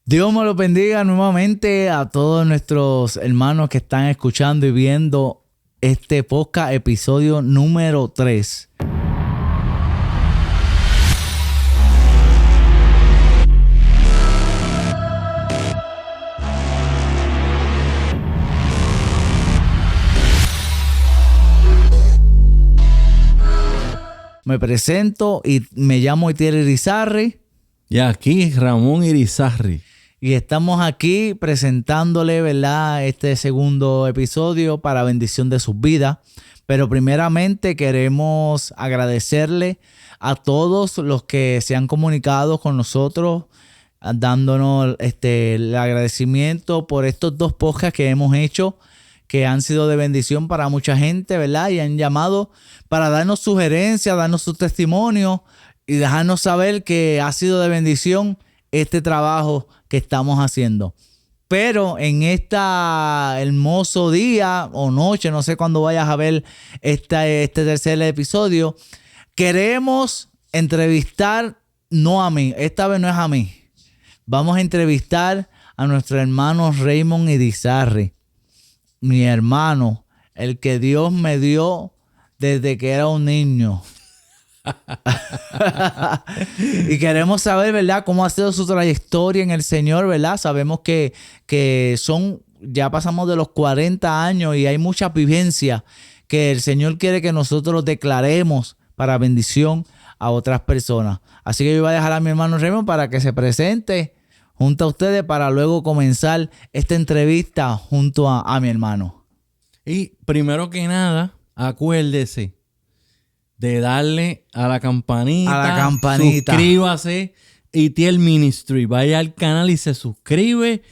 Dios me lo bendiga nuevamente a todos nuestros hermanos que están escuchando y viendo este podcast, episodio número 3. Me presento y me llamo Itiel Irizarry. Y aquí Ramón Irizarry. Y estamos aquí presentándole, ¿verdad?, este segundo episodio para bendición de sus vidas. Pero primeramente queremos agradecerle a todos los que se han comunicado con nosotros, dándonos el agradecimiento por estos 2 podcasts que hemos hecho, que han sido de bendición para mucha gente, ¿verdad? Y han llamado para darnos sugerencias, darnos sus testimonios y dejarnos saber que ha sido de bendición este trabajo que estamos haciendo. Pero en este hermoso día o noche, no sé cuándo vayas a ver este tercer episodio, queremos entrevistar, no a mí, esta vez no es a mí. Vamos a entrevistar a nuestro hermano Raymond Irizarry, mi hermano, el que Dios me dio desde que era un niño. Y queremos saber, ¿verdad?, cómo ha sido su trayectoria en el Señor, ¿verdad? Sabemos que ya pasamos de los 40 años y hay mucha vivencia que el Señor quiere que nosotros declaremos para bendición a otras personas. Así que yo voy a dejar a mi hermano Raymond para que se presente junto a ustedes para luego comenzar esta entrevista junto a mi hermano. Y primero que nada, acuérdese de darle a la campanita. Suscríbase. Itiel Ministry. Vaya al canal y se suscribe.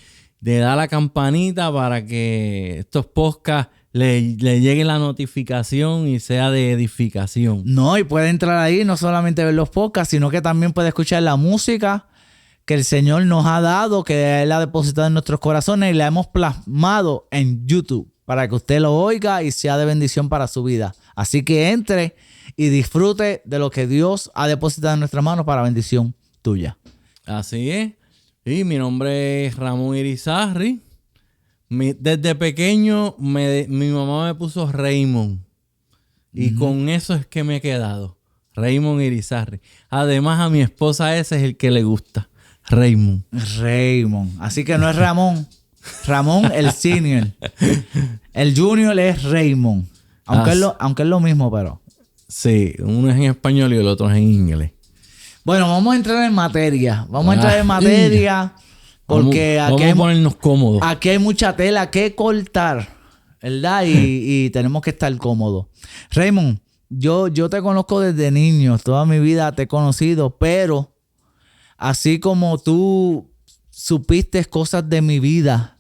Le da la campanita para que estos podcasts le llegue la notificación y sea de edificación. No, y puede entrar ahí, no solamente ver los podcasts, sino que también puede escuchar la música que el Señor nos ha dado, que Él ha depositado en nuestros corazones y la hemos plasmado en YouTube para que usted lo oiga y sea de bendición para su vida. Así que entre y disfrute de lo que Dios ha depositado en nuestras manos para bendición tuya. Así es. Y mi nombre es Ramón Irizarry. Desde pequeño mi mamá me puso Raymond. Y con eso es que me he quedado. Raymond Irizarry. Además, a mi esposa ese es el que le gusta. Raymond. Así que no es Ramón. Ramón el senior. El junior es Raymond. Aunque es lo mismo, pero... Sí, uno es en español y el otro es en inglés. Bueno, vamos a entrar en materia. Porque vamos a ponernos cómodos. Aquí hay mucha tela que cortar, ¿verdad? Y tenemos que estar cómodos. Raymond, yo te conozco desde niño. Toda mi vida te he conocido, pero así como tú supiste cosas de mi vida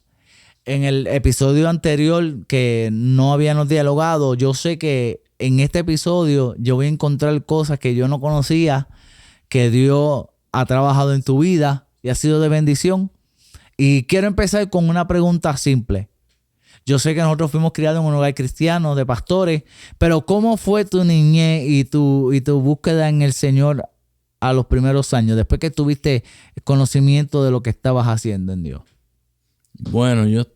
en el episodio anterior que no habíamos dialogado, yo sé que en este episodio yo voy a encontrar cosas que yo no conocía, que Dios ha trabajado en tu vida y ha sido de bendición. Y quiero empezar con una pregunta simple. Yo sé que nosotros fuimos criados en un hogar cristiano de pastores, pero ¿cómo fue tu niñez y tu búsqueda en el Señor a los primeros años, después que tuviste conocimiento de lo que estabas haciendo en Dios? Bueno, yo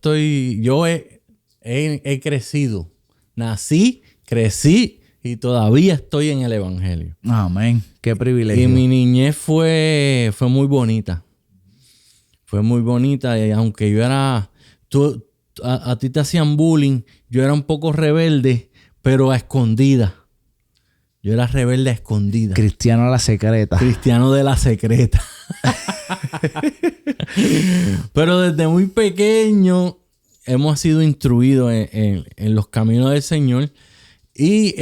he crecido. Nací, crecí y todavía estoy en el Evangelio. Amén. Qué privilegio. Y mi niñez fue muy bonita. Fue muy bonita. Y aunque yo era... A ti te hacían bullying. Yo era un poco rebelde, pero a escondida. Yo era rebelde a escondida. Cristiano a la secreta. Cristiano de la secreta. Pero desde muy pequeño hemos sido instruidos en los caminos del Señor. Y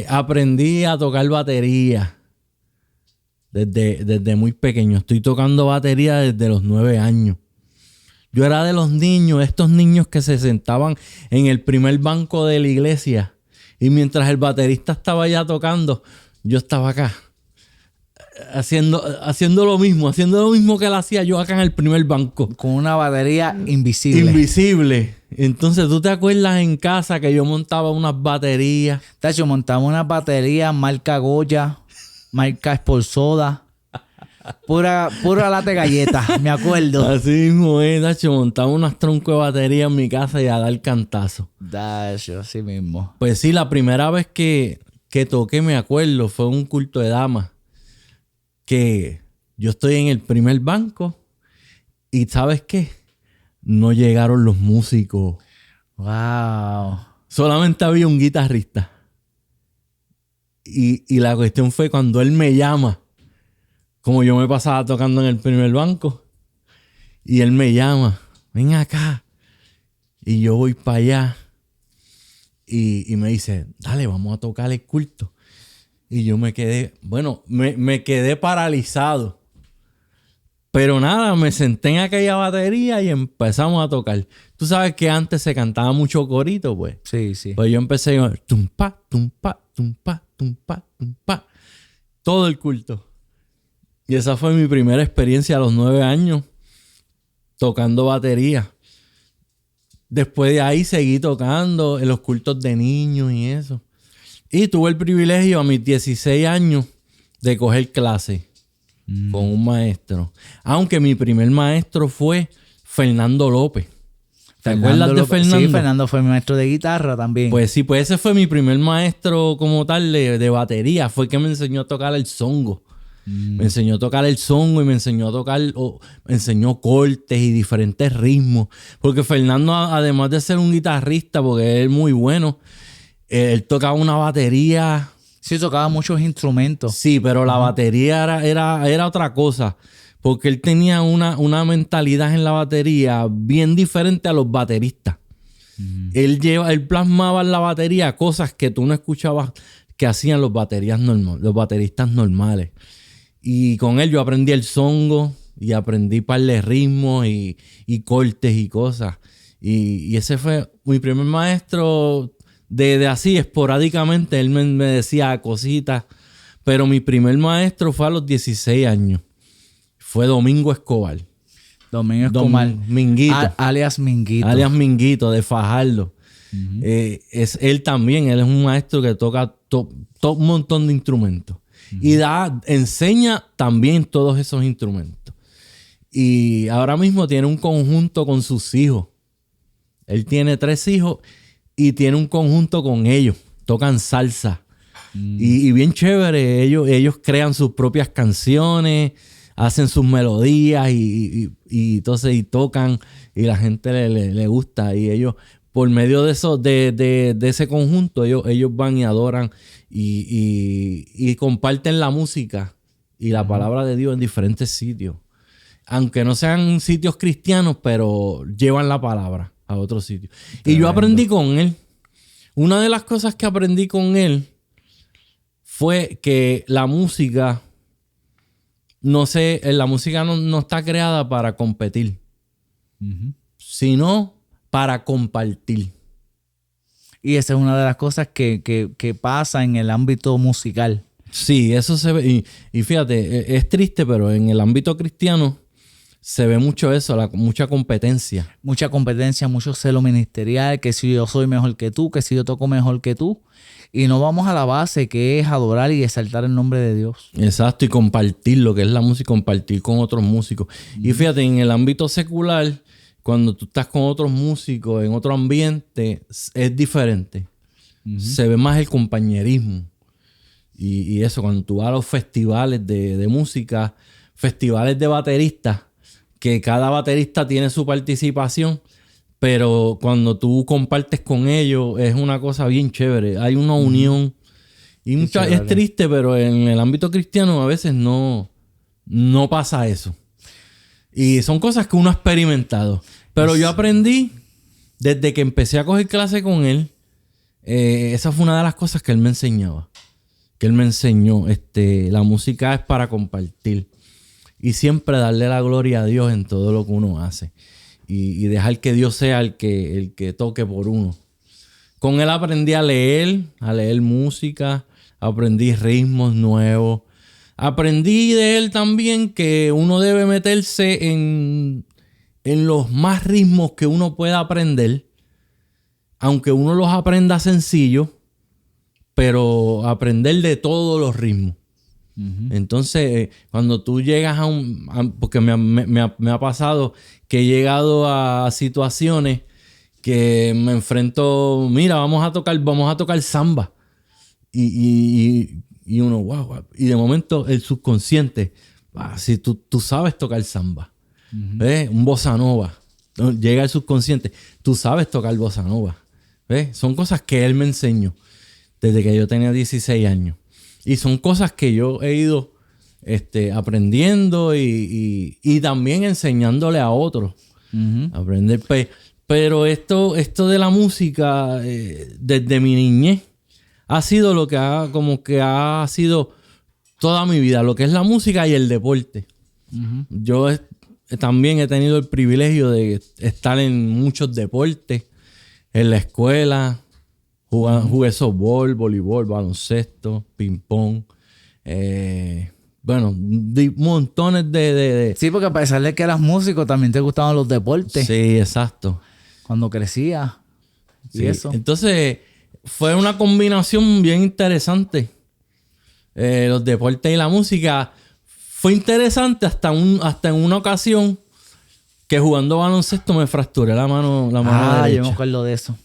aprendí a tocar batería desde muy pequeño. Estoy tocando batería desde los 9 años. Yo era de los niños, estos niños que se sentaban en el primer banco de la iglesia. Y mientras el baterista estaba allá tocando, yo estaba acá. Haciendo lo mismo que él hacía yo acá en el primer banco. Con una batería invisible. Entonces, ¿tú te acuerdas en casa que yo montaba unas baterías? Tacho, montaba unas baterías marca Goya, marca Sport Soda. Pura lata de galletas, me acuerdo. Así mismo es, Dacho, montaba unas troncos de batería en mi casa y a dar cantazo. Dacho, así mismo. Pues sí, la primera vez que toqué, me acuerdo, fue un culto de damas. Que yo estoy en el primer banco y ¿sabes qué? No llegaron los músicos. Wow. Solamente había un guitarrista. Y la cuestión fue cuando él me llama. Como yo me pasaba tocando en el primer banco. Y él me llama. Ven acá. Y yo voy para allá. Y me dice, dale, vamos a tocar el culto. Y yo me quedé, me quedé paralizado. Pero nada, me senté en aquella batería y empezamos a tocar. Tú sabes que antes se cantaba mucho corito, pues. Sí, sí. Pues yo empecé a tumpa, tumpa, tumpa, tumpa, tumpa. Todo el culto. Y esa fue mi primera experiencia a los 9 años tocando batería. Después de ahí seguí tocando en los cultos de niños y eso. Y tuve el privilegio a mis 16 años de coger clases con un maestro. Aunque mi primer maestro fue Fernando López. ¿Te acuerdas de Fernando? Sí, Fernando fue mi maestro de guitarra también. Pues sí, pues ese fue mi primer maestro como tal de batería. Fue el que me enseñó a tocar el songo. Me enseñó a tocar el songo y me enseñó a tocar, me enseñó cortes y diferentes ritmos. Porque Fernando, además de ser un guitarrista, porque él es muy bueno, él tocaba una batería. Sí, tocaba muchos instrumentos. Sí, pero la batería era otra cosa. Porque él tenía una mentalidad en la batería bien diferente a los bateristas. Él plasmaba en la batería cosas que tú no escuchabas que hacían los bateristas normales. Y con él yo aprendí el songo y aprendí par de ritmos y cortes y cosas. Y ese fue mi primer maestro de así esporádicamente. Él me decía cositas. Pero mi primer maestro fue a los 16 años. Fue Domingo Escobar. Domingo Escobar. Minguito. Alias Minguito. Alias Minguito, de Fajardo. Es él también. Él es un maestro que toca un montón de instrumentos. Y enseña también todos esos instrumentos. Y ahora mismo tiene un conjunto con sus hijos. Él tiene 3 hijos y tiene un conjunto con ellos. Tocan salsa. Y bien chévere. Ellos crean sus propias canciones, hacen sus melodías y entonces tocan y la gente le gusta. Y ellos, por medio de eso, de ese conjunto, ellos van y adoran y comparten la música y la palabra de Dios en diferentes sitios. Aunque no sean sitios cristianos, pero llevan la palabra a otros sitios. Y yo aprendí con él. Una de las cosas que aprendí con él fue que la música, no está creada para competir, sino para compartir. Y esa es una de las cosas que pasa en el ámbito musical. Sí, eso se ve. Y fíjate, es triste, pero en el ámbito cristiano se ve mucho eso, mucha competencia. Mucha competencia, mucho celo ministerial, que si yo soy mejor que tú, que si yo toco mejor que tú. Y no vamos a la base, que es adorar y exaltar el nombre de Dios. Exacto, y compartir lo que es la música, compartir con otros músicos. Y fíjate, en el ámbito secular, cuando tú estás con otros músicos en otro ambiente, es diferente. Se ve más el compañerismo. Y eso, cuando tú vas a los festivales de música, festivales de bateristas, que cada baterista tiene su participación, pero cuando tú compartes con ellos es una cosa bien chévere. Hay una unión. Y es triste, pero en el ámbito cristiano a veces no pasa eso. Y son cosas que uno ha experimentado. Pero yo aprendí desde que empecé a coger clase con él. Esa fue una de las cosas que él me enseñaba. Que él me enseñó. La música es para compartir. Y siempre darle la gloria a Dios en todo lo que uno hace. Y dejar que Dios sea el que toque por uno. Con él aprendí a leer música. Aprendí ritmos nuevos. Aprendí de él también que uno debe meterse en los más ritmos que uno pueda aprender. Aunque uno los aprenda sencillo, pero aprender de todos los ritmos. Entonces, cuando tú llegas porque me ha pasado que he llegado a situaciones que me enfrento, mira, vamos a tocar samba. Y uno, wow. Y de momento el subconsciente, si tú sabes tocar samba, ¿ves? Un bossa nova. Llega el subconsciente, tú sabes tocar bossa nova. ¿Ves? Son cosas que él me enseñó desde que yo tenía 16 años. Y son cosas que yo he ido aprendiendo y también enseñándole a otros. Aprender. Pero esto de la música, desde mi niñez, ha sido lo que ha sido toda mi vida, lo que es la música y el deporte. Yo también he tenido el privilegio de estar en muchos deportes, en la escuela. Jugué softball, voleibol, baloncesto, ping-pong. Montones de... Sí, porque a pesar de que eras músico, también te gustaban los deportes. Sí, exacto. Cuando crecías. Sí. Eso. Entonces, fue una combinación bien interesante. Los deportes y la música. Fue interesante hasta en una ocasión que jugando baloncesto me fracturé la mano derecha. Yo me acuerdo de eso.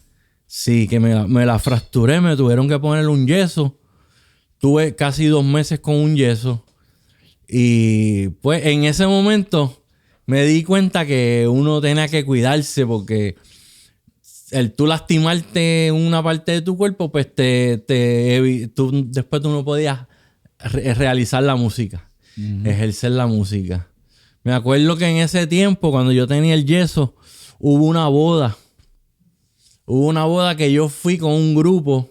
Sí, que me la fracturé, me tuvieron que poner un yeso. Tuve casi 2 meses con un yeso. Y pues en ese momento me di cuenta que uno tenía que cuidarse porque el tú lastimarte una parte de tu cuerpo, pues después tú no podías realizar la música, ejercer la música. Me acuerdo que en ese tiempo, cuando yo tenía el yeso, hubo una boda. Hubo una boda que yo fui con un grupo.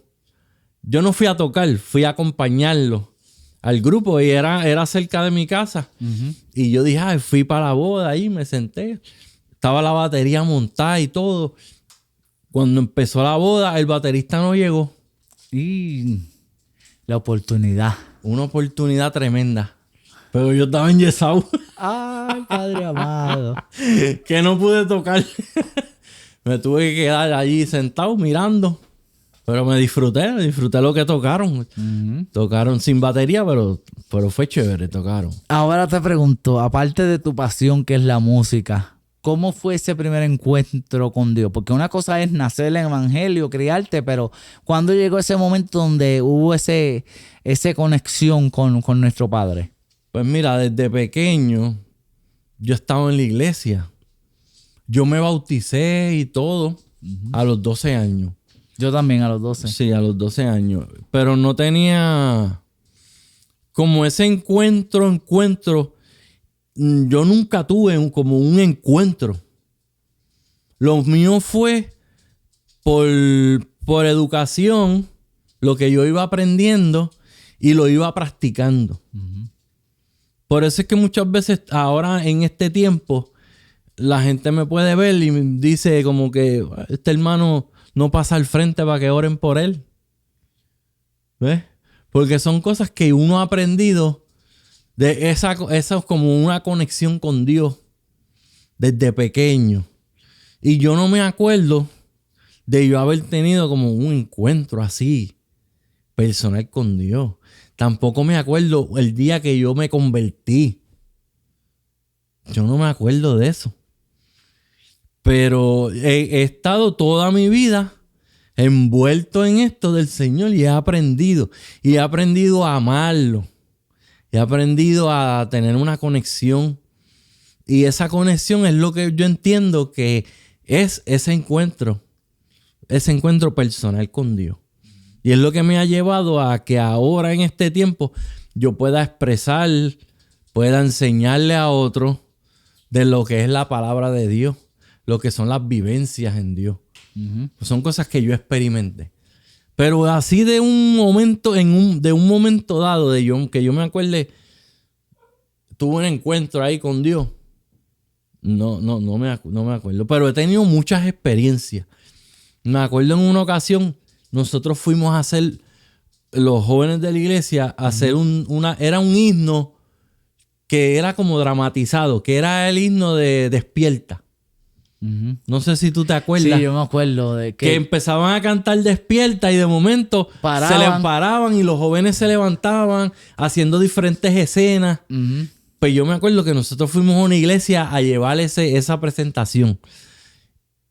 Yo no fui a tocar, fui a acompañarlo al grupo y era cerca de mi casa. Y yo dije, fui para la boda ahí, me senté. Estaba la batería montada y todo. Cuando empezó la boda, el baterista no llegó. Y la oportunidad. Una oportunidad tremenda. Pero yo estaba enyesado. Ay, Padre amado. Que no pude tocar. Me tuve que quedar allí sentado mirando. Pero me disfruté lo que tocaron. Tocaron sin batería, pero fue chévere, tocaron. Ahora te pregunto, aparte de tu pasión que es la música, ¿cómo fue ese primer encuentro con Dios? Porque una cosa es nacer en el evangelio, criarte, pero ¿cuándo llegó ese momento donde hubo esa conexión con nuestro Padre? Pues mira, desde pequeño yo estaba en la iglesia. Yo me bauticé y todo a los 12 años. Yo también a los 12. Sí, a los 12 años. Pero no tenía como ese encuentro. Yo nunca tuve como un encuentro. Lo mío fue por educación, lo que yo iba aprendiendo y lo iba practicando. Por eso es que muchas veces ahora en este tiempo la gente me puede ver y me dice como que este hermano no pasa al frente para que oren por él. ¿Ves? Porque son cosas que uno ha aprendido de esa como una conexión con Dios desde pequeño. Y yo no me acuerdo de yo haber tenido como un encuentro así personal con Dios. Tampoco me acuerdo el día que yo me convertí. Yo no me acuerdo de eso. Pero he estado toda mi vida envuelto en esto del Señor y he aprendido. Y he aprendido a amarlo. He aprendido a tener una conexión. Y esa conexión es lo que yo entiendo que es ese encuentro personal con Dios. Y es lo que me ha llevado a que ahora en este tiempo yo pueda expresar, pueda enseñarle a otros de lo que es la palabra de Dios, lo que son las vivencias en Dios. Pues son cosas que yo experimenté. Pero así de un momento, de un momento dado, que yo me acuerde, tuve un encuentro ahí con Dios. No me acuerdo. Pero he tenido muchas experiencias. Me acuerdo en una ocasión, nosotros fuimos a hacer, los jóvenes de la iglesia, a hacer era un himno que era como dramatizado, que era el himno de Despierta. No sé si tú te acuerdas. Sí, yo me acuerdo de que empezaban a cantar Despierta y de momento se les paraban y los jóvenes se levantaban haciendo diferentes escenas. Pues yo me acuerdo que nosotros fuimos a una iglesia a llevar esa presentación.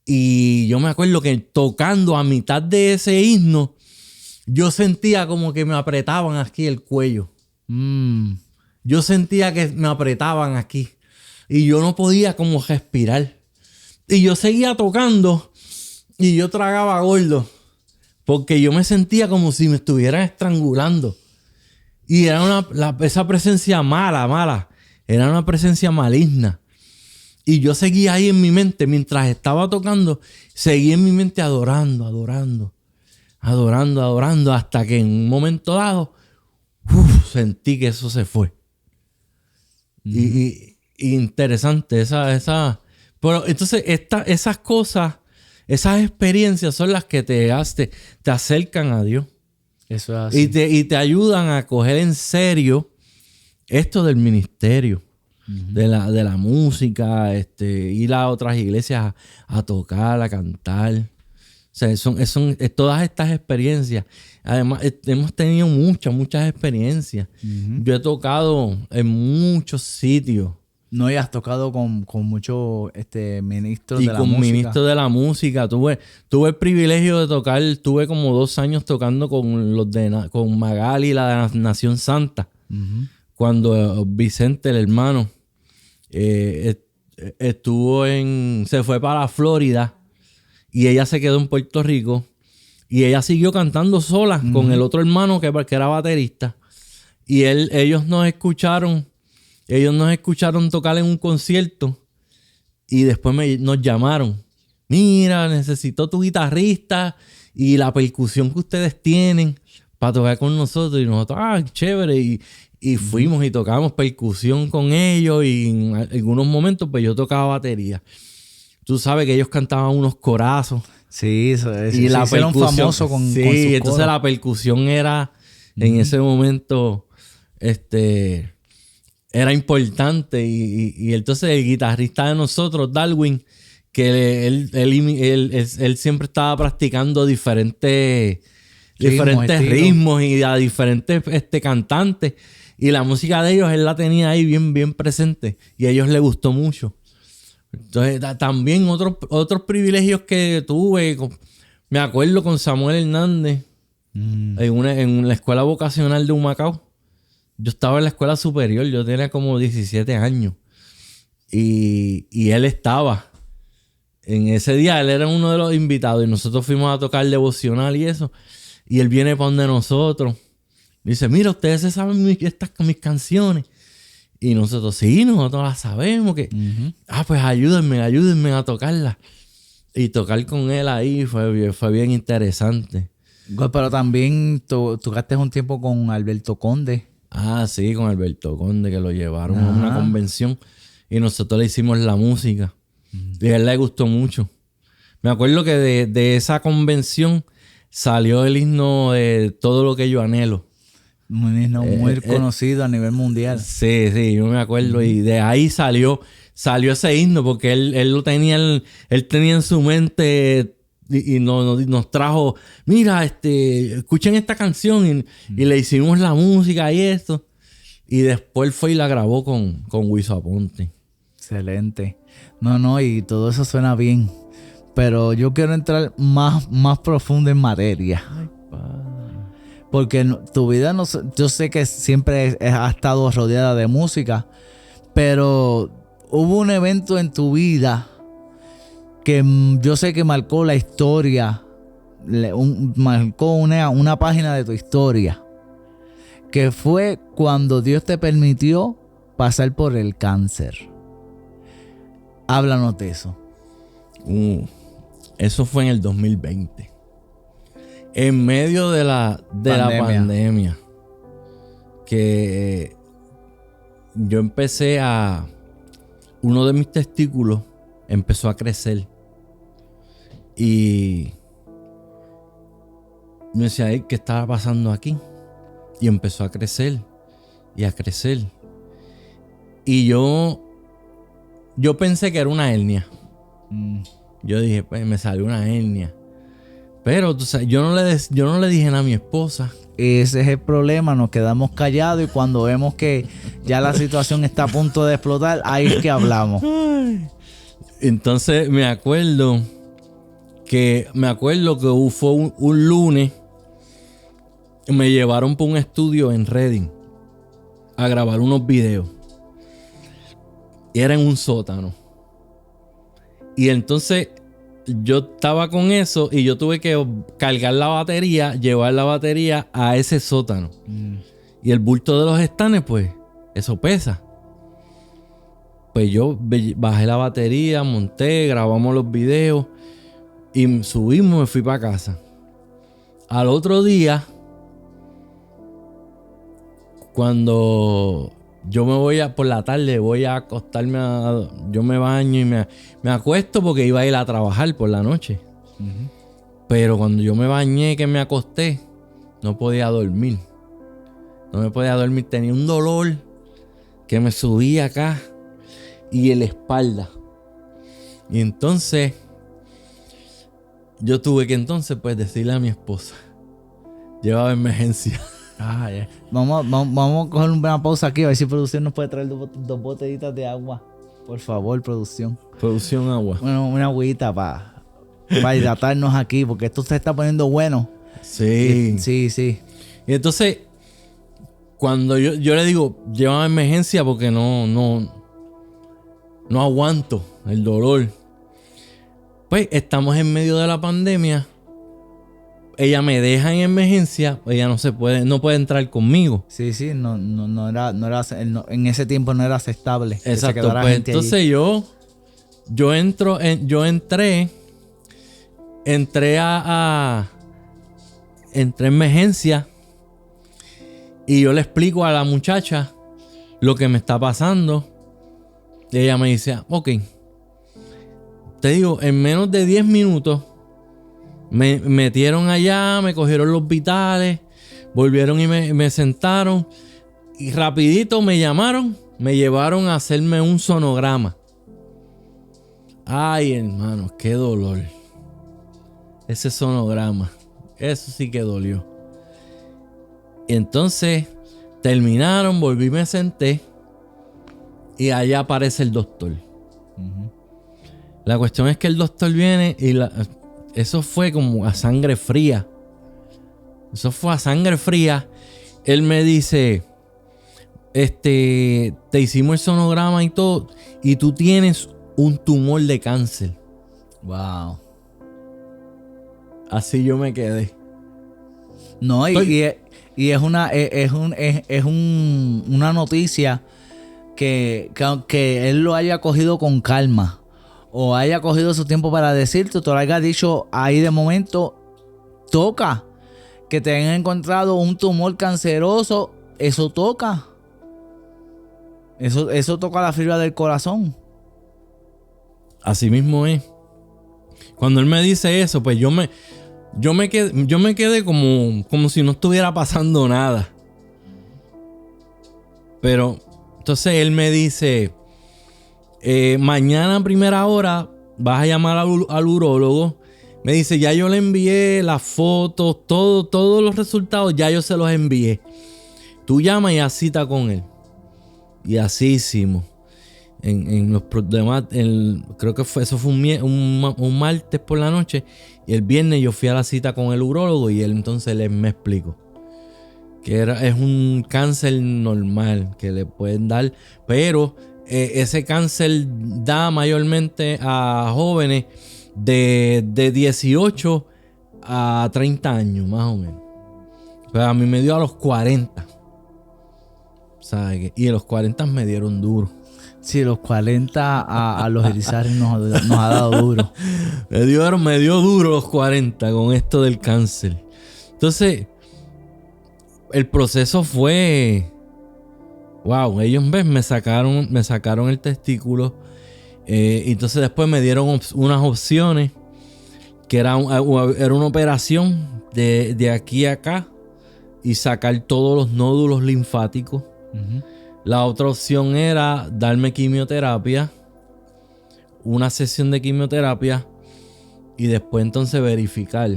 Y yo me acuerdo que tocando a mitad de ese himno, yo sentía como que me apretaban aquí el cuello. Yo sentía que me apretaban aquí. Y yo no podía como respirar. Y yo seguía tocando y yo tragaba gordo. Porque yo me sentía como si me estuvieran estrangulando. Y era esa presencia mala. Era una presencia maligna. Y yo seguía ahí en mi mente. Mientras estaba tocando, seguía en mi mente adorando. Hasta que en un momento dado, sentí que eso se fue. Y interesante esa... Pero entonces esas cosas, esas experiencias son las que te acercan a Dios. Eso es así. Y te ayudan a coger en serio esto del ministerio, de la música, ir a otras iglesias a tocar, a cantar. O sea, son todas estas experiencias. Además, hemos tenido muchas experiencias. Yo he tocado en muchos sitios. No, y has tocado con muchos ministros de la música. Y con ministros de la música. Tuve el privilegio de tocar, tuve como 2 años tocando con Magali, la de Nación Santa. Cuando Vicente, el hermano, se fue para Florida y ella se quedó en Puerto Rico y ella siguió cantando sola con el otro hermano que era baterista. Y ellos nos escucharon tocar en un concierto y después nos llamaron. Mira, necesito tu guitarrista y la percusión que ustedes tienen para tocar con nosotros. Y nosotros, chévere. Y fuimos y tocamos percusión con ellos y en algunos momentos pues yo tocaba batería. Tú sabes que ellos cantaban unos corazos. Sí, y la percusión famoso con sus entonces coros. La percusión era en ese momento era importante y entonces el guitarrista de nosotros, Darwin, que él siempre estaba practicando diferentes ritmos y a diferentes cantantes. Y la música de ellos, él la tenía ahí bien presente. Y a ellos les gustó mucho. Entonces, también otros privilegios que tuve. Me acuerdo con Samuel Hernández en la escuela vocacional de Humacao. Yo estaba en la escuela superior. Yo tenía como 17 años. Y él estaba. En ese día, él era uno de los invitados. Y nosotros fuimos a tocar devocional y eso. Y él viene para donde nosotros. Dice, mira, ustedes se saben mis canciones. Y nosotros las sabemos. Pues ayúdenme a tocarlas. Y tocar con él ahí fue bien interesante. Pero también tocaste un tiempo con Alberto Conde. Ah, sí, con Alberto Conde, que lo llevaron a una convención. Y nosotros le hicimos la música. Y a él le gustó mucho. Me acuerdo que de esa convención salió el himno de Todo lo que yo anhelo. Un himno muy conocido a nivel mundial. Sí, yo me acuerdo. Y de ahí salió ese himno porque él lo tenía, él tenía en su mente y nos trajo, mira, escuchen esta canción y le hicimos la música y esto. Y después fue y la grabó con Wiso Aponte. Excelente. No, y todo eso suena bien. Pero yo quiero entrar más profundo en materia. Ay, padre. Porque tu vida, yo sé que siempre ha estado rodeada de música, pero hubo un evento en tu vida que yo sé que marcó la historia, marcó una página de tu historia, que fue cuando Dios te permitió pasar por el cáncer. Háblanos de eso. Eso fue en el 2020. En medio de la pandemia. Que yo empecé uno de mis testículos empezó a crecer. Y me decía, ¿qué estaba pasando aquí? Y empezó a crecer. Y a crecer. Y yo pensé que era una hernia. Yo dije, pues me salió una hernia. Pero yo no le dije nada a mi esposa. Ese es el problema, nos quedamos callados y cuando vemos que ya la situación está a punto de explotar, ahí es que hablamos. Entonces me acuerdo que fue un lunes, me llevaron por un estudio en Reading a grabar unos videos. Y era en un sótano. Y entonces yo estaba con eso y yo tuve que cargar la batería, llevar la batería a ese sótano. Y el bulto de los estanes, pues, eso pesa. Pues yo bajé la batería, monté, grabamos los videos y subimos, me fui para casa. Al otro día, cuando yo por la tarde voy a acostarme, yo me baño y me acuesto porque iba a ir a trabajar por la noche. Pero cuando yo me bañé, que me acosté, no podía dormir. No me podía dormir, tenía un dolor que me subía acá y en la espalda. Y entonces yo tuve que pues decirle a mi esposa, llevaba emergencia. Yeah. Vamos a coger una pausa aquí a ver si producción nos puede traer dos botellitas de agua. Por favor, producción. Producción agua. Bueno, una agüita para hidratarnos aquí porque esto se está poniendo bueno. Sí. Sí. Y entonces, cuando yo le digo, lleva emergencia porque no aguanto el dolor. Pues estamos en medio de la pandemia. Ella me deja en emergencia, ella no puede entrar conmigo. Sí, no era en ese tiempo no era aceptable. Exacto, pues entonces yo entré en emergencia y yo le explico a la muchacha lo que me está pasando. Y ella me dice, ok, te digo, en menos de 10 minutos me metieron allá, me cogieron los vitales, volvieron y me sentaron y rapidito me llamaron, me llevaron a hacerme un sonograma. Ay, hermano, qué dolor. Ese sonograma, eso sí que dolió. Y entonces terminaron, volví, me senté y allá aparece el doctor. La cuestión es que el doctor viene y eso fue como a sangre fría. Él me dice, te hicimos el sonograma y todo, y tú tienes un tumor de cáncer. Wow. Así yo me quedé. No, y es una noticia que aunque él lo haya cogido con calma o haya cogido su tiempo para decirte, te lo haya dicho ahí de momento, toca que te hayan encontrado un tumor canceroso, eso toca. Eso toca la fibra del corazón. Así mismo es. Cuando él me dice eso, pues yo me quedé como si no estuviera pasando nada. Pero entonces él me dice, mañana a primera hora vas a llamar al urólogo. Me dice, ya yo le envié las fotos, todos los resultados, ya yo se los envié. Tú llamas y haz cita con él. Y así hicimos. En los demás, creo que eso fue un martes por la noche. Y el viernes yo fui a la cita con el urólogo y él entonces me explicó que es un cáncer normal que le pueden dar, pero ese cáncer da mayormente a jóvenes de 18 a 30 años, más o menos. Pero a mí me dio a los 40. ¿Sabes? Y a los 40 me dieron duro. Sí, los 40 a los Elizarri nos ha dado duro. Me dio duro los 40 con esto del cáncer. Entonces, el proceso fue... Wow, ellos me sacaron el testículo. Entonces después me dieron unas opciones. Que era una operación de aquí a acá. Y sacar todos los nódulos linfáticos. La otra opción era darme quimioterapia una sesión de quimioterapia y después entonces verificar.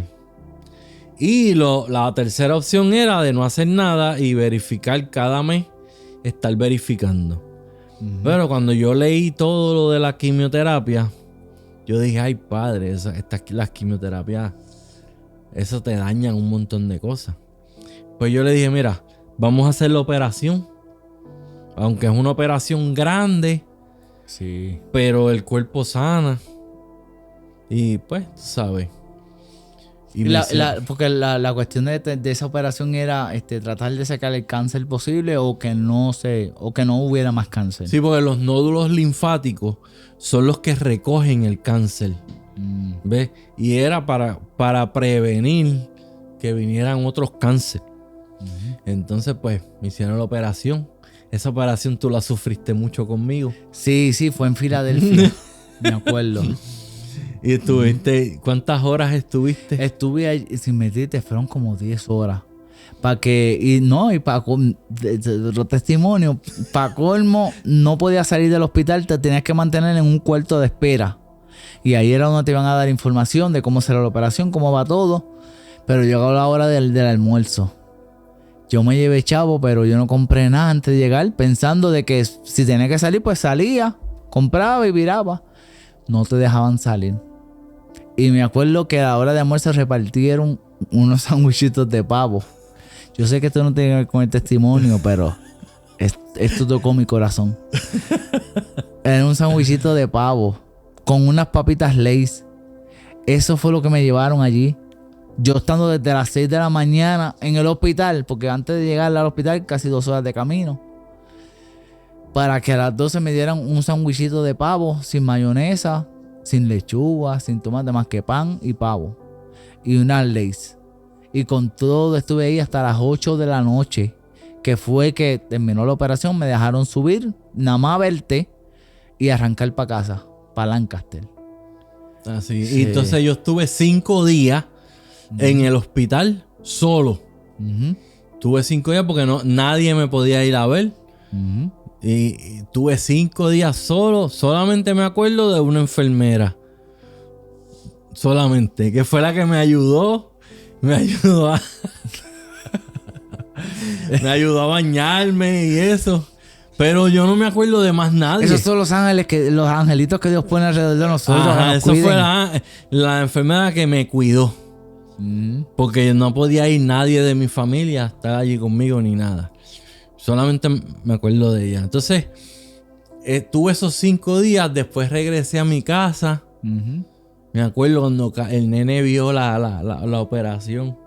Y la tercera opción era de no hacer nada y verificar cada mes, estar verificando. Pero cuando yo leí todo lo de la quimioterapia, yo dije, ay padre, las quimioterapias, eso te dañan un montón de cosas. Pues yo le dije, mira, vamos a hacer la operación. Aunque es una operación grande, sí, pero el cuerpo sana. Y pues, tú sabes. Porque la cuestión de esa operación era tratar de sacar el cáncer posible o que no hubiera más cáncer. Sí, porque los nódulos linfáticos son los que recogen el cáncer. ¿Ves? Y era para prevenir que vinieran otros cánceres. Entonces, pues, me hicieron la operación. Esa operación tú la sufriste mucho conmigo. Sí, fue en Filadelfia. Me acuerdo. ¿Y estuviste? ¿Cuántas horas estuviste? Estuve ahí, sin mentirte, fueron como 10 horas. Para testimonio, para colmo, no podías salir del hospital, te tenías que mantener en un cuarto de espera. Y ahí era donde te iban a dar información de cómo será la operación, cómo va todo. Pero llegó la hora del almuerzo. Yo me llevé chavo, pero yo no compré nada antes de llegar, pensando de que si tenía que salir, pues salía, compraba y viraba. No te dejaban salir. Y me acuerdo que a la hora de almuerzo repartieron unos sandwichitos de pavo. Yo sé que esto no tiene que ver con el testimonio, pero esto tocó mi corazón. Era un sandwichito de pavo con unas papitas Lay's. Eso fue lo que me llevaron allí. Yo estando desde las 6 de la mañana en el hospital, porque antes de llegar al hospital casi 2 horas de camino, para que a las 12 me dieran un sandwichito de pavo sin mayonesa, sin lechuga, sin tomate, más que pan y pavo. Y unas Lay's. Y con todo estuve ahí hasta las 8 de la noche, que fue que terminó la operación. Me dejaron subir, nada más verte y arrancar para casa, para Lancaster. Así. Sí. Y entonces yo estuve 5 días en el hospital solo. Tuve 5 días porque nadie me podía ir a ver. Y tuve 5 días solo. Solamente me acuerdo de una enfermera. Solamente. Que fue la que me ayudó. Me ayudó a bañarme y eso. Pero yo no me acuerdo de más nadie. Esos son los ángeles, los angelitos que Dios pone alrededor de nosotros. Ajá, eso fue la enfermera que me cuidó. Porque no podía ir nadie de mi familia a estar allí conmigo ni nada. Solamente me acuerdo de ella. Entonces, tuve esos 5 días. Después regresé a mi casa. Me acuerdo cuando el nene vio la operación.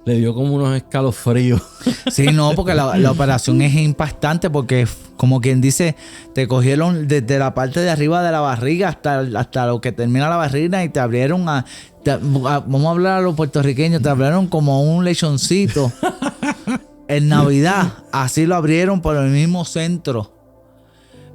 Le dio como unos escalofríos. Sí, no, porque la operación es impactante. Porque, como quien dice, te cogieron desde la parte de arriba de la barriga hasta lo que termina la barriga y te abrieron vamos a hablar a los puertorriqueños, te abrieron como un lechoncito. En Navidad, así lo abrieron por el mismo centro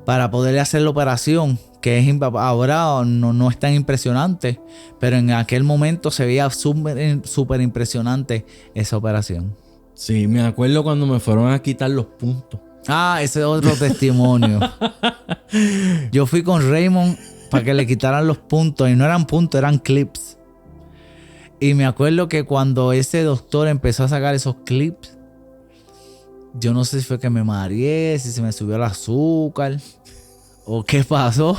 para poderle hacer la operación, que ahora no es tan impresionante, pero en aquel momento se veía súper impresionante esa operación. Sí, me acuerdo cuando me fueron a quitar los puntos. Ah, ese es otro testimonio. Yo fui con Raymond para que le quitaran los puntos, y no eran puntos, eran clips. Y me acuerdo que cuando ese doctor empezó a sacar esos clips, yo no sé si fue que me mareé, si se me subió el azúcar o qué pasó.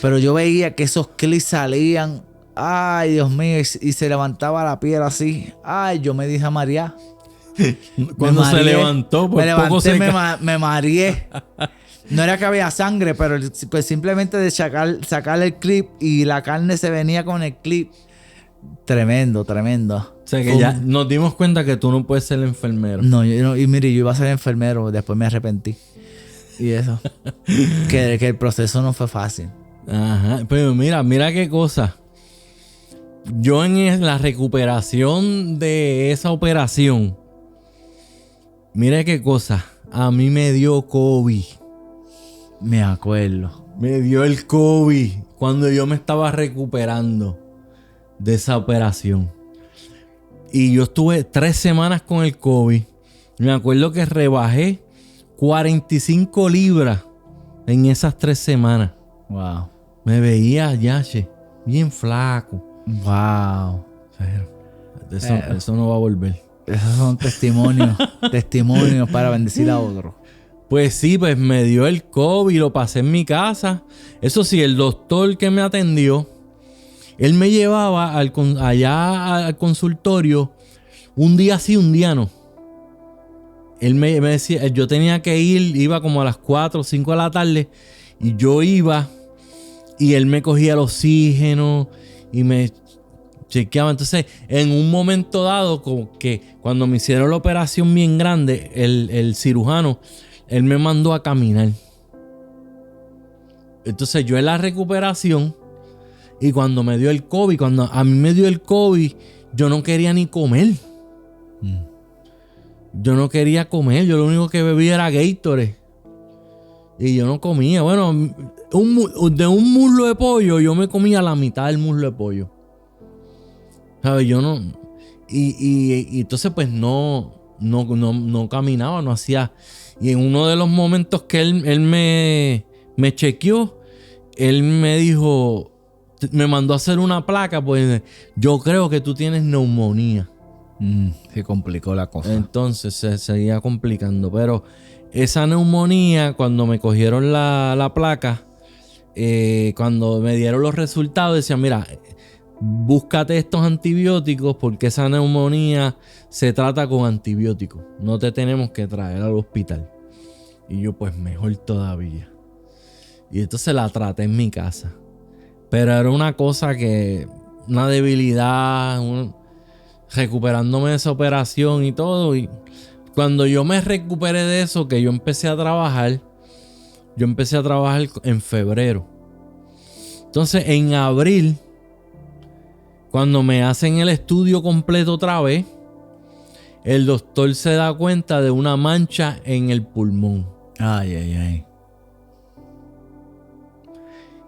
Pero yo veía que esos clips salían. Ay, Dios mío. Y se levantaba la piel así. Ay, yo me dije a marear. Cuando se levantó, me levanté, me mareé. No era que había sangre, pero pues simplemente de sacar el clip y la carne se venía con el clip. Tremendo. O sea que ya nos dimos cuenta que tú no puedes ser enfermero. No, y mire, yo iba a ser enfermero, después me arrepentí. Y eso. que el proceso no fue fácil. Ajá, pero mira qué cosa. Yo en la recuperación de esa operación, mira qué cosa. A mí me dio COVID. Me acuerdo. Me dio el COVID cuando yo me estaba recuperando de esa operación. Y yo estuve 3 semanas con el COVID. Me acuerdo que rebajé 45 libras en esas 3 semanas. Wow. Me veía, yache, bien flaco. Wow. Eso no va a volver. Esos son testimonios para bendecir a otros. Pues sí, pues me dio el COVID, lo pasé en mi casa. Eso sí, el doctor que me atendió, él me llevaba allá al consultorio un día sí, un día no. Él me decía, yo tenía que ir, iba como a las 4 o 5 de la tarde y yo iba y él me cogía el oxígeno y me chequeaba. Entonces, en un momento dado, como que cuando me hicieron la operación bien grande, el cirujano, él me mandó a caminar. Entonces, yo en la recuperación y cuando me dio el COVID, cuando a mí me dio el COVID, yo no quería ni comer. Yo no quería comer. Yo lo único que bebía era Gatorade. Y yo no comía. Bueno, de un muslo de pollo, yo me comía la mitad del muslo de pollo. ¿Sabes? Yo no... Y entonces pues no caminaba, no hacía... Y en uno de los momentos que él me chequeó, él me dijo... Me mandó a hacer una placa, pues yo creo que tú tienes neumonía. Se complicó la cosa. Entonces se seguía complicando. Pero esa neumonía, cuando me cogieron la placa, cuando me dieron los resultados, decían, mira, búscate estos antibióticos porque esa neumonía se trata con antibióticos. No te tenemos que traer al hospital. Y yo, pues mejor todavía. Y entonces la traté en mi casa. Pero era una cosa que... Una debilidad... recuperándome de esa operación y todo. Y cuando yo me recuperé de eso, que yo empecé a trabajar en febrero. Entonces, en abril, cuando me hacen el estudio completo otra vez, el doctor se da cuenta de una mancha en el pulmón. Ay.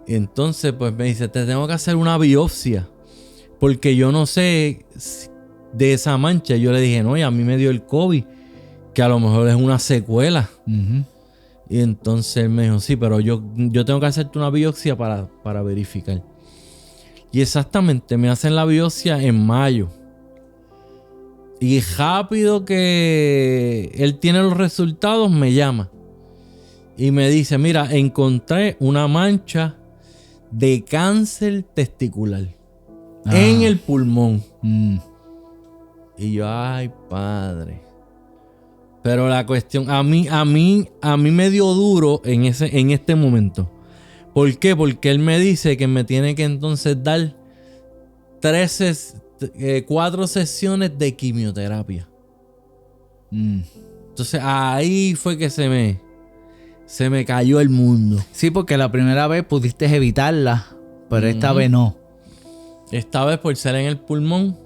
Entonces, pues me dice, te tengo que hacer una biopsia. Porque yo no sé de esa mancha. Yo le dije, no, y a mí me dio el COVID. Que a lo mejor es una secuela. Y entonces él me dijo, sí, pero yo tengo que hacerte una biopsia para verificar. Y exactamente, me hacen la biopsia en mayo. Y rápido que él tiene los resultados, me llama. Y me dice, mira, encontré una mancha de cáncer testicular en el pulmón. Y yo, ay, padre. Pero la cuestión, a mí me dio duro en este momento. ¿Por qué? Porque él me dice que me tiene que entonces dar 4 sesiones de quimioterapia. Entonces ahí fue que se me cayó el mundo. Sí, porque la primera vez pudiste evitarla, pero esta vez no. Esta vez por ser en el pulmón,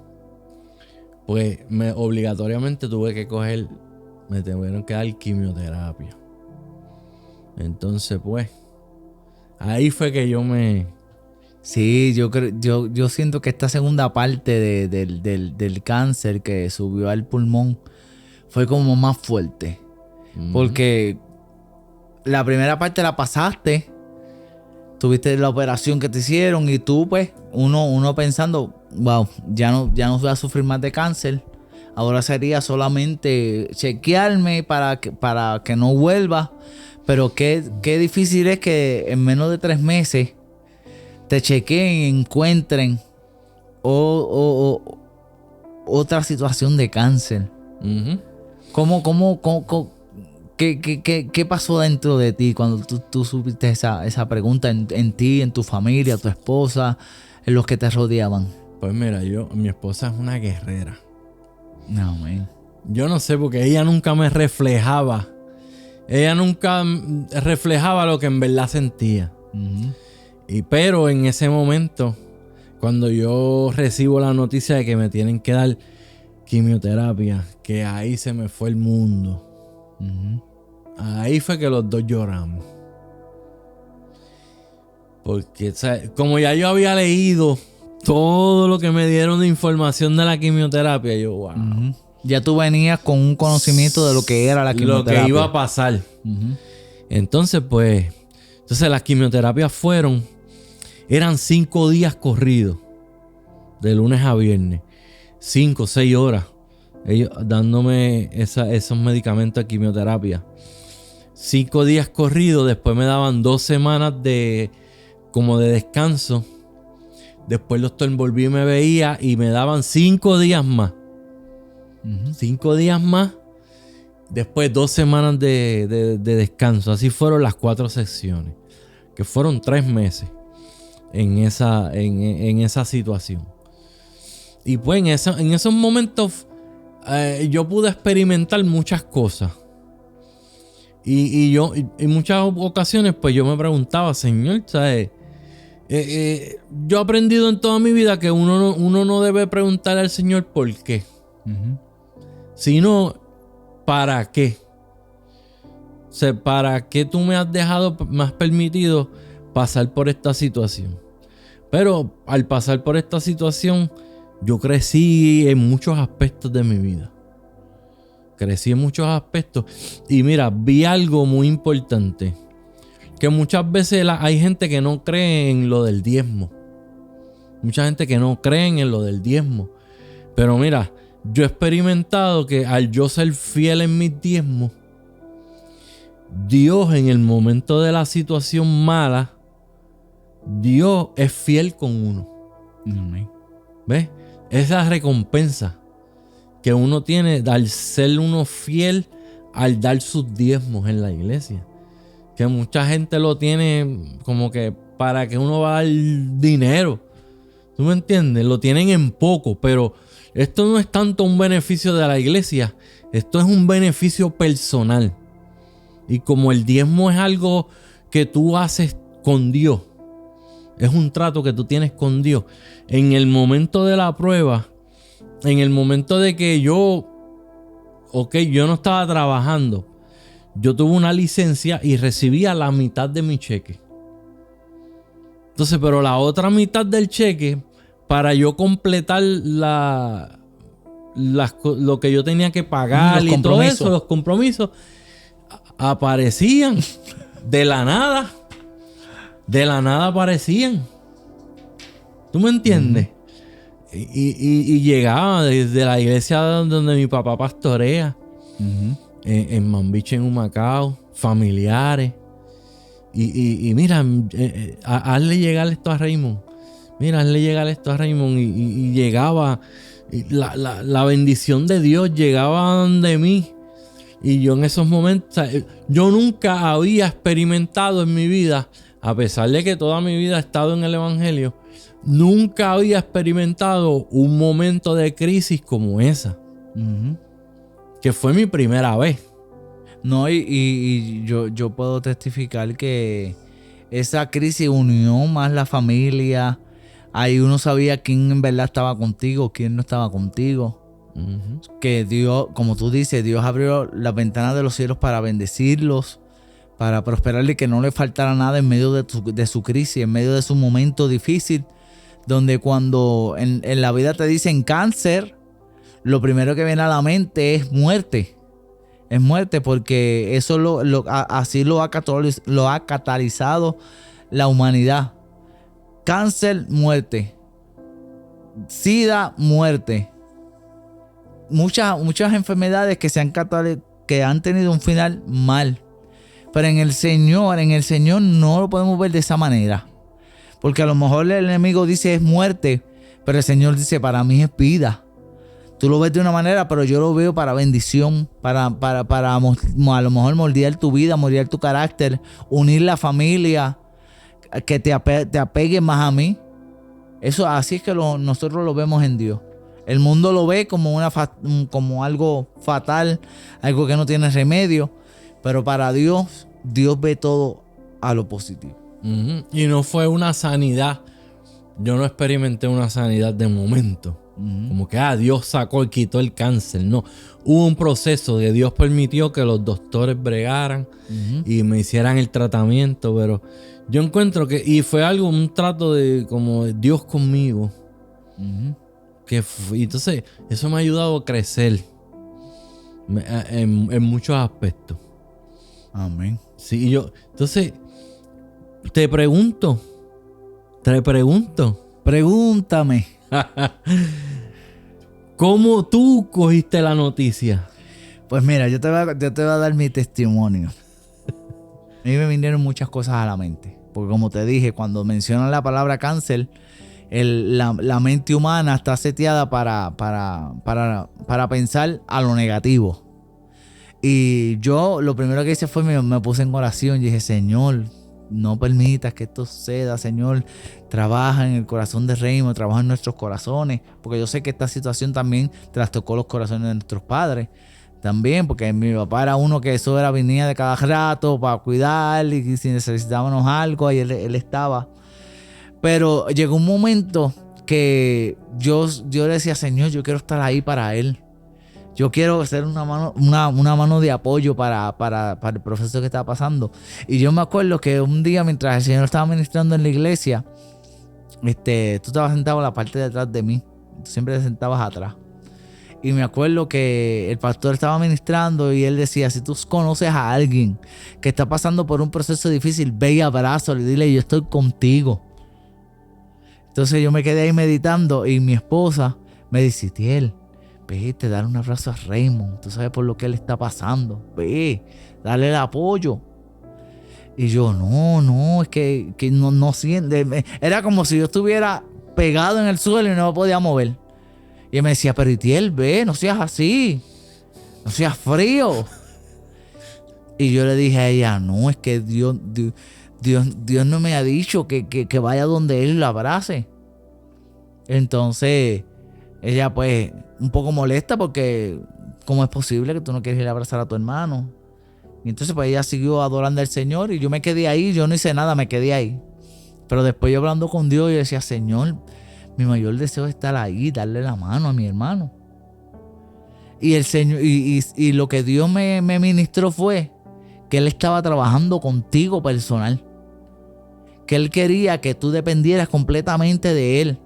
pues obligatoriamente tuve que me tuvieron que dar quimioterapia. Entonces, pues, ahí fue que yo me... Sí, yo siento que esta segunda parte del cáncer que subió al pulmón fue como más fuerte. Porque la primera parte la pasaste, tuviste la operación que te hicieron y tú pues, uno pensando, wow, ya no voy a sufrir más de cáncer. Ahora sería solamente chequearme para que no vuelva. Pero qué difícil es que en menos de 3 meses te chequeen y encuentren otra situación de cáncer. ¿Qué pasó dentro de ti cuando tú supiste esa pregunta en ti, en tu familia, tu esposa, en los que te rodeaban? Pues mira, mi esposa es una guerrera. No, man. Yo no sé, porque ella nunca me reflejaba. Ella nunca reflejaba lo que en verdad sentía. Pero en ese momento, cuando yo recibo la noticia de que me tienen que dar quimioterapia, que ahí se me fue el mundo. Ahí fue que los dos lloramos. Porque, ¿sabes? Como ya yo había leído todo lo que me dieron de información de la quimioterapia, yo, wow. Ya tú venías con un conocimiento de lo que era la quimioterapia. Lo que iba a pasar. Entonces, pues... Entonces, las quimioterapias fueron... eran 5 días corridos, de lunes a viernes, 5, 6 horas, ellos dándome esos medicamentos de quimioterapia. 5 días corridos, después me daban 2 semanas como de descanso. Después el doctor volvía y me veía y me daban 5 días más. 5 días más. Después 2 semanas de descanso. Así fueron las 4 sesiones. Que fueron 3 meses en esa situación. Y pues en esos momentos yo pude experimentar muchas cosas. Y yo en muchas ocasiones pues yo me preguntaba, Señor, ¿sabes? Yo he aprendido en toda mi vida que uno no debe preguntar al Señor por qué, sino para qué. O sea, ¿para qué tú me has permitido pasar por esta situación? Pero al pasar por esta situación, yo crecí en muchos aspectos de mi vida. Crecí en muchos aspectos. Y mira, vi algo muy importante. Que muchas veces hay gente que no cree en lo del diezmo. Mucha gente que no cree en lo del diezmo. Pero mira, yo he experimentado que al yo ser fiel en mis diezmos, Dios en el momento de la situación mala, Dios es fiel con uno. ¿Ves? Esa recompensa que uno tiene al ser uno fiel al dar sus diezmos en la iglesia. Que mucha gente lo tiene como que para que uno va a dar dinero. ¿Tú me entiendes? Lo tienen en poco, pero esto no es tanto un beneficio de la iglesia. Esto es un beneficio personal. Y como el diezmo es algo que tú haces con Dios, es un trato que tú tienes con Dios. En el momento de la prueba, en el momento de que yo no estaba trabajando, yo tuve una licencia y recibía la mitad de mi cheque. Entonces, pero la otra mitad del cheque, para yo completar lo que yo tenía que pagar y todo eso, los compromisos, aparecían de la nada. De la nada aparecían. ¿Tú me entiendes? Y llegaba desde la iglesia donde mi papá pastorea. En Mambiche, en Humacao, familiares. Y mira, hazle llegar esto a Raymond. Mira, hazle llegar esto a Raymond. Y llegaba, la bendición de Dios llegaba de mí. Y yo en esos momentos, yo nunca había experimentado en mi vida, a pesar de que toda mi vida he estado en el Evangelio, nunca había experimentado un momento de crisis como esa. Que fue mi primera vez. No, y yo puedo testificar que esa crisis unió más la familia. Ahí uno sabía quién en verdad estaba contigo, quién no estaba contigo. Que Dios, como tú dices, Dios abrió las ventanas de los cielos para bendecirlos, para prosperarle, que no le faltara nada en medio de su crisis, en medio de su momento difícil, donde cuando en la vida te dicen cáncer, lo primero que viene a la mente es muerte. Es muerte, porque eso así lo ha catalizado la humanidad. Cáncer, muerte. SIDA, muerte. Muchas enfermedades que han tenido un final mal. Pero en el Señor no lo podemos ver de esa manera. Porque a lo mejor el enemigo dice es muerte, pero el Señor dice para mí es vida. Tú lo ves de una manera, pero yo lo veo para bendición, para a lo mejor moldear tu vida, moldear tu carácter, unir la familia, que te apegues más a mí. Eso así es que nosotros lo vemos en Dios. El mundo lo ve como algo fatal, algo que no tiene remedio, pero para Dios ve todo a lo positivo. Y no fue una sanidad. Yo no experimenté una sanidad de momento. Como que Dios sacó y quitó el cáncer. No, hubo un proceso que Dios permitió que los doctores bregaran y me hicieran el tratamiento. Pero yo encuentro y fue un trato como de Dios conmigo. Entonces eso me ha ayudado a crecer en muchos aspectos. Amén. Sí, entonces te pregunto, Te pregunto. Pregúntame. ¿Cómo tú cogiste la noticia? Pues mira, yo te voy a dar mi testimonio. A mí me vinieron muchas cosas a la mente. Porque como te dije, cuando mencionan la palabra cáncer, la mente humana está seteada para pensar a lo negativo. Y yo lo primero que hice fue me puse en oración y dije, Señor, no permitas que esto suceda, Señor, trabaja en el corazón de Raymond, trabaja en nuestros corazones, porque yo sé que esta situación también trastocó los corazones de nuestros padres. También, porque mi papá era uno que venía de cada rato para cuidar y si necesitábamos algo, ahí él estaba. Pero llegó un momento que yo le decía, Señor, yo quiero estar ahí para él. Yo quiero ser una mano de apoyo para el proceso que estaba pasando. Y yo me acuerdo que un día, mientras el Señor estaba ministrando en la iglesia, tú estabas sentado en la parte de atrás de mí. Tú siempre te sentabas atrás. Y me acuerdo que el pastor estaba ministrando y él decía, si tú conoces a alguien que está pasando por un proceso difícil, ve y abrázalo y dile, yo estoy contigo. Entonces yo me quedé ahí meditando y mi esposa me dice, Tiel, vete, dale un abrazo a Raymond. Tú sabes por lo que él está pasando. Ve, dale el apoyo. Y yo, no, es que no siente. Era como si yo estuviera pegado en el suelo y no me podía mover. Y él me decía, pero Itiel, ve, no seas así. No seas frío. Y yo le dije a ella, no, es que Dios no me ha dicho que vaya donde él lo abrace. Entonces, ella pues un poco molesta porque ¿cómo es posible que tú no quieres ir a abrazar a tu hermano? Y entonces pues ella siguió adorando al Señor y yo me quedé ahí, yo no hice nada, me quedé ahí. Pero después yo hablando con Dios, yo decía, Señor, mi mayor deseo es estar ahí, darle la mano a mi hermano. Y el Señor, y lo que Dios me ministró fue que Él estaba trabajando contigo personal. Que Él quería que tú dependieras completamente de Él.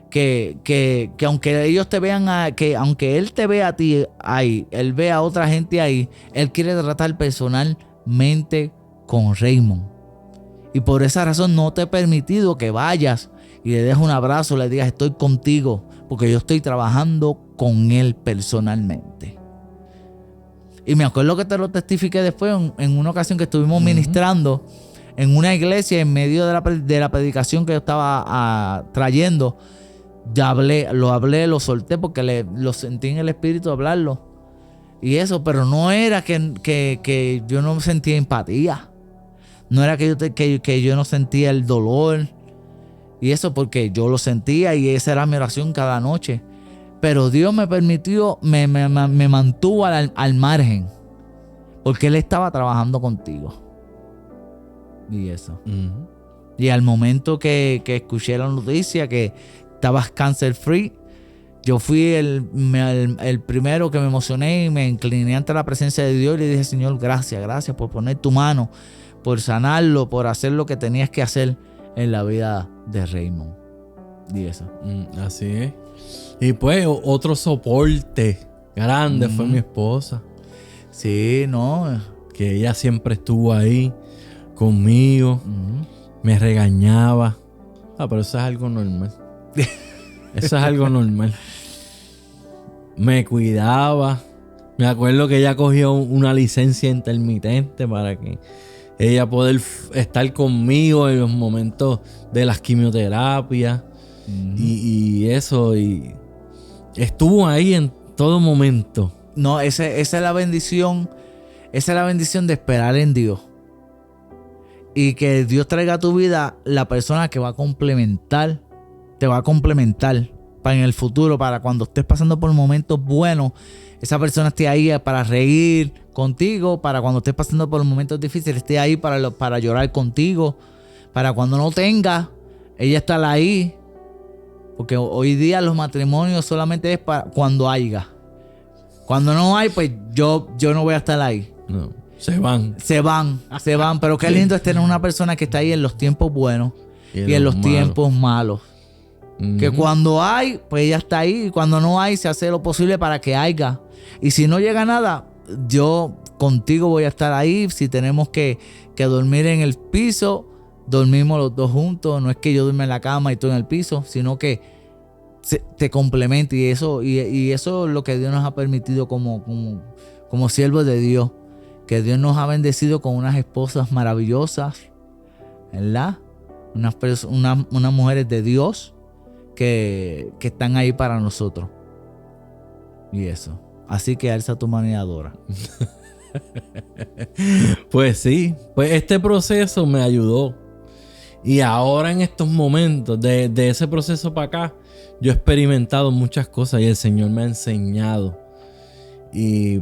Que aunque ellos te vean, aunque Él te vea a ti ahí, Él ve a otra gente ahí, Él quiere tratar personalmente con Raymond. Y por esa razón no te he permitido que vayas y le des un abrazo, le digas estoy contigo, porque yo estoy trabajando con él personalmente. Y me acuerdo que te lo testifiqué después en una ocasión que estuvimos ministrando en una iglesia en medio de la predicación que yo estaba trayendo. Ya lo solté porque lo sentí en el espíritu hablarlo. Y eso, pero no era que yo no sentía empatía. No era que yo no sentía el dolor. Y eso porque yo lo sentía y esa era mi oración cada noche. Pero Dios me permitió, me mantuvo al margen. Porque Él estaba trabajando contigo. Y eso. Uh-huh. Y al momento que escuché la noticia que estabas cancer free, yo fui el primero que me emocioné y me incliné ante la presencia de Dios y le dije, Señor, gracias por poner tu mano, por sanarlo, por hacer lo que tenías que hacer en la vida de Raymond. Y eso. Así es. Y pues otro soporte grande fue mi esposa. Sí, no. Que ella siempre estuvo ahí conmigo. Me regañaba. Pero eso es algo normal. Eso es algo normal. Me cuidaba. Me acuerdo que ella cogió una licencia intermitente para que ella poder estar conmigo en los momentos de las quimioterapias. Y eso. Y estuvo ahí en todo momento. No, esa es la bendición. Esa es la bendición de esperar en Dios. Y que Dios traiga a tu vida la persona que va a complementar. Te va a complementar para en el futuro, para cuando estés pasando por momentos buenos, esa persona esté ahí para reír contigo, para cuando estés pasando por momentos difíciles, esté ahí para llorar contigo, para cuando no tengas, ella estará ahí. Porque hoy día los matrimonios solamente es para cuando haya. Cuando no hay, pues yo no voy a estar ahí. No, se van. Pero qué lindo es tener una persona que está ahí en los tiempos buenos y en los tiempos malos. Que cuando hay, pues ella está ahí. Y cuando no hay, se hace lo posible para que haya. Y si no llega nada, yo contigo voy a estar ahí. Si tenemos que dormir en el piso, dormimos los dos juntos. No es que yo duerma en la cama y tú en el piso, sino que te complementa. Y eso es lo que Dios nos ha permitido como siervos de Dios. Que Dios nos ha bendecido con unas esposas maravillosas, ¿verdad? Unas mujeres de Dios que están ahí para nosotros. Y eso. Así que alza tu mano y adora. Pues sí, pues este proceso me ayudó. Y ahora en estos momentos, de ese proceso para acá, yo he experimentado muchas cosas y el Señor me ha enseñado. Y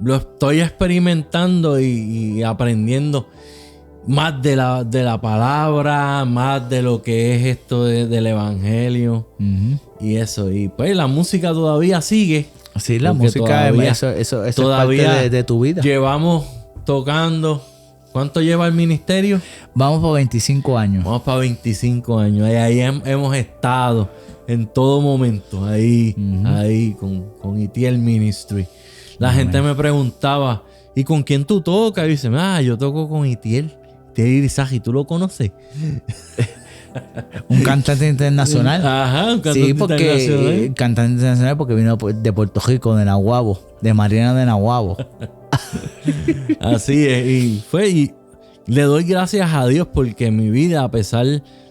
lo estoy experimentando y aprendiendo más de la palabra, más de lo que es esto del evangelio. Y eso. Y pues la música todavía sigue. Sí, la música eso es parte de tu vida. Llevamos tocando. ¿Cuánto lleva el ministerio? Vamos para 25 años. Vamos para 25 años. Ahí hemos estado en todo momento. Ahí con Itiel Ministry. La gente me preguntaba, ¿y con quién tú tocas? Y dice, yo toco con Itiel Irizaje. ¿Tú lo conoces? Un cantante internacional. Ajá, un cantante internacional. Cantante internacional porque vino de Puerto Rico, de Nahuabo, de Mariana de Nahuabo. Así es. Y le doy gracias a Dios porque en mi vida, a pesar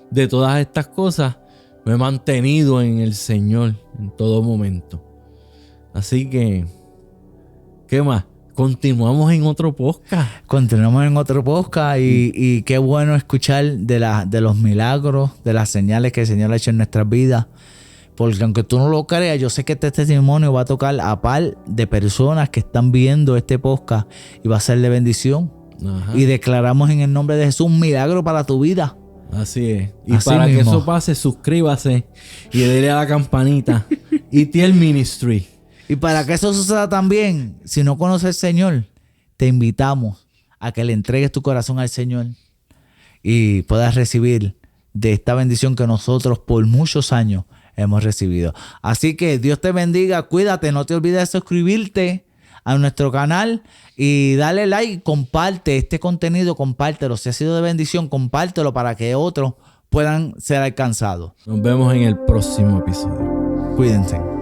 de todas estas cosas, me he mantenido en el Señor en todo momento. Así que, ¿qué más? Continuamos en otro podcast. Y qué bueno escuchar de los milagros, de las señales que el Señor ha hecho en nuestras vidas. Porque aunque tú no lo creas, yo sé que este testimonio va a tocar a par de personas que están viendo este podcast y va a ser de bendición. Ajá. Y declaramos en el nombre de Jesús un milagro para tu vida. Así es. Y así para mismo. Que eso pase, suscríbase y dele a la campanita. Itiel Ministry. Y para que eso suceda también, si no conoces al Señor, te invitamos a que le entregues tu corazón al Señor y puedas recibir de esta bendición que nosotros por muchos años hemos recibido. Así que Dios te bendiga, cuídate, no te olvides de suscribirte a nuestro canal y dale like, comparte este contenido, compártelo. Si ha sido de bendición, compártelo para que otros puedan ser alcanzados. Nos vemos en el próximo episodio. Cuídense.